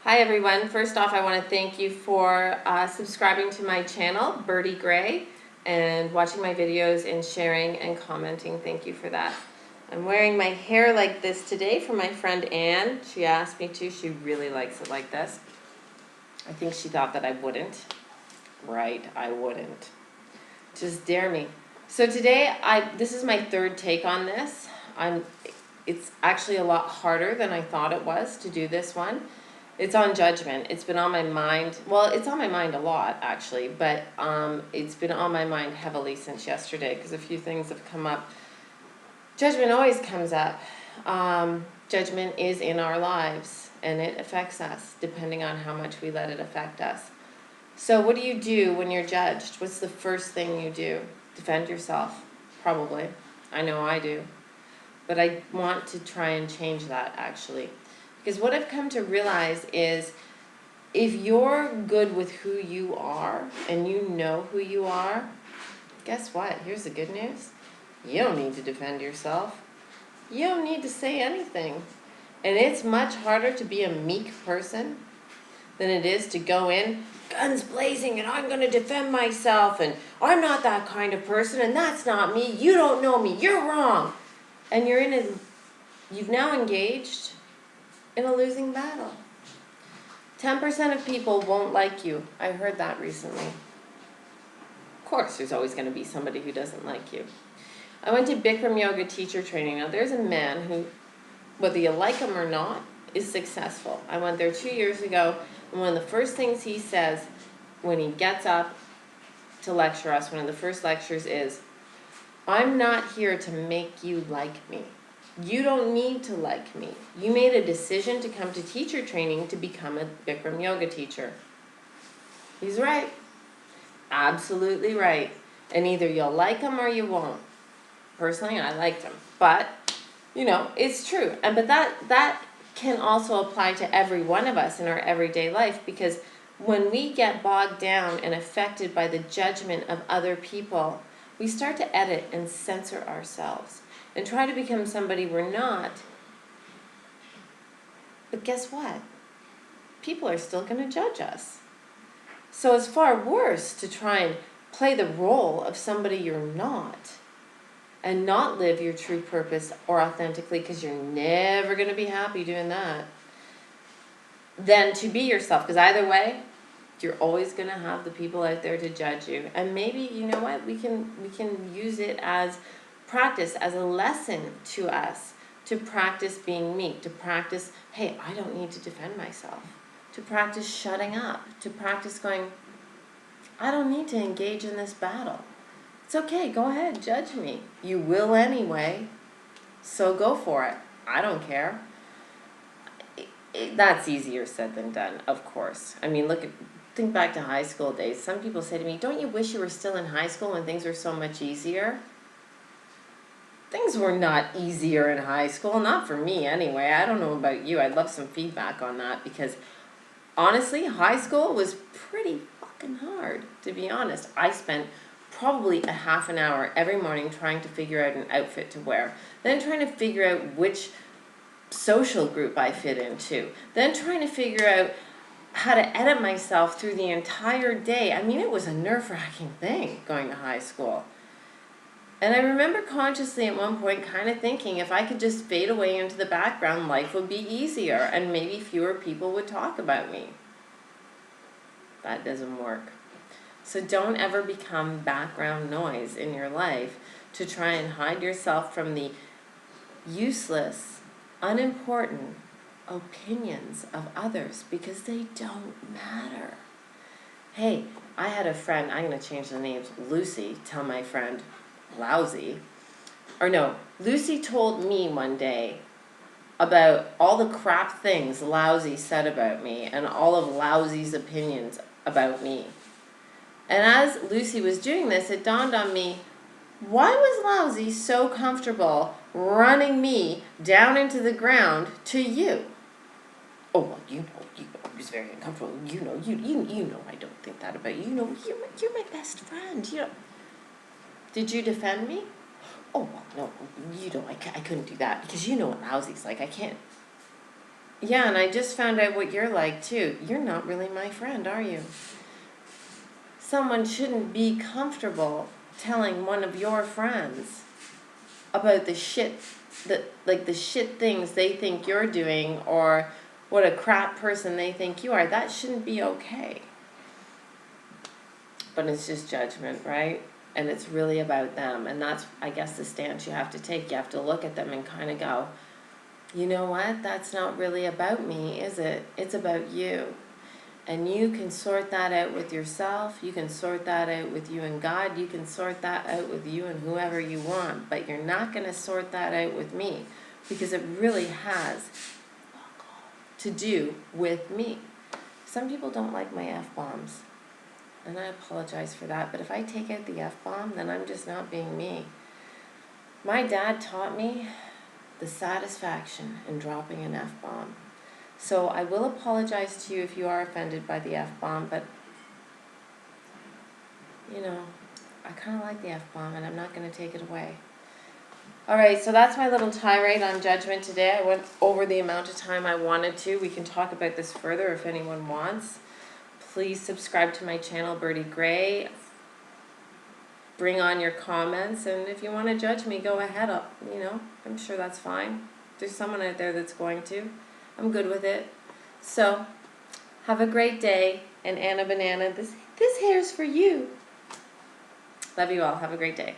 Hi everyone. First off, I want to thank you for subscribing to my channel, Birdie Gray, and watching my videos and sharing and commenting. Thank you for that. I'm wearing my hair like this today for my friend Anne. She asked me to. She really likes it like this. I think she thought that I wouldn't. Right, I wouldn't. Just dare me. So today, this is my third take on this. It's actually a lot harder than I thought it was to do this one. It's on judgment. It's been on my mind. Well, it's on my mind a lot, actually, but it's been on my mind heavily since yesterday because a few things have come up. Judgment always comes up. Judgment is in our lives, and it affects us depending on how much we let it affect us. So what do you do when you're judged? What's the first thing you do? Defend yourself, probably. I know I do. But I want to try and change that, actually. Because what I've come to realize is if you're good with who you are and you know who you are, guess what? Here's the good news. You don't need to defend yourself. You don't need to say anything. And it's much harder to be a meek person than it is to go in guns blazing and I'm going to defend myself and I'm not that kind of person and that's not me. You don't know me. You're wrong. And you've now engaged in a losing battle. 10% of people won't like you. I heard that recently. Of course, there's always going to be somebody who doesn't like you. I went to Bikram yoga teacher training. Now, there's a man who, whether you like him or not, is successful. I went there 2 years ago, and one of the first things he says when he gets up to lecture us, one of the first lectures is, I'm not here to make you like me. You don't need to like me. You made a decision to come to teacher training to become a Bikram yoga teacher. He's right. Absolutely right. And either you'll like him or you won't. Personally, I liked him. But, it's true. But that can also apply to every one of us in our everyday life, because when we get bogged down and affected by the judgment of other people, we start to edit and censor ourselves and try to become somebody we're not. But guess what? People are still going to judge us. So it's far worse to try and play the role of somebody you're not and not live your true purpose or authentically, because you're never going to be happy doing that, than to be yourself. Because either way, you're always going to have the people out there to judge you. And maybe, you know what, we can use it as practice, as a lesson to us, to practice being meek, to practice, hey, I don't need to defend myself, to practice shutting up, to practice going, I don't need to engage in this battle. It's okay, go ahead, judge me. You will anyway, so go for it. I don't care. That's easier said than done, of course. I mean, think back to high school days. Some people say to me, don't you wish you were still in high school when things were so much easier? Things were not easier in high school, not for me anyway. I don't know about you. I'd love some feedback on that, because honestly, high school was pretty fucking hard, to be honest. I spent probably a half an hour every morning trying to figure out an outfit to wear, then trying to figure out which social group I fit into, then trying to figure out how to edit myself through the entire day. I mean, it was a nerve-wracking thing going to high school. And I remember consciously at one point kind of thinking if I could just fade away into the background, life would be easier and maybe fewer people would talk about me. That doesn't work. So don't ever become background noise in your life to try and hide yourself from the useless, unimportant opinions of others, because they don't matter. Hey, I had a friend, I'm going to change the names, Lucy, tell my friend, Lousy, or no, Lucy told me one day about all the crap things Lousy said about me and all of Lousy's opinions about me. And as Lucy was doing this, it dawned on me, why was Lousy so comfortable running me down into the ground to you? Oh, well, I was very uncomfortable. You know I don't think that about you. You're my best friend. Did you defend me? Oh, well, no, I couldn't do that because you know what Lousy's like. I can't. Yeah, and I just found out what you're like too. You're not really my friend, are you? Someone shouldn't be comfortable telling one of your friends about the shit the shit things they think you're doing, or what a crap person they think you are. That shouldn't be okay. But it's just judgment, right? And it's really about them. And that's, I guess, the stance you have to take. You have to look at them and kind of go, you know what? That's not really about me, is it? It's about you. And you can sort that out with yourself. You can sort that out with you and God. You can sort that out with you and whoever you want. But you're not going to sort that out with me, because it really has to do with me. Some people don't like my F-bombs, and I apologize for that. But if I take out the F-bomb, then I'm just not being me. My dad taught me the satisfaction in dropping an F-bomb. So I will apologize to you if you are offended by the F-bomb, but, you know, I kind of like the F-bomb, and I'm not going to take it away. All right, so that's my little tirade on judgment today. I went over the amount of time I wanted to. We can talk about this further if anyone wants. Please subscribe to my channel, Birdie Gray. Bring on your comments, and if you want to judge me, go ahead. I'm sure that's fine. There's someone out there that's going to. I'm good with it. So, have a great day. And Anna Banana, this hair's for you. Love you all. Have a great day.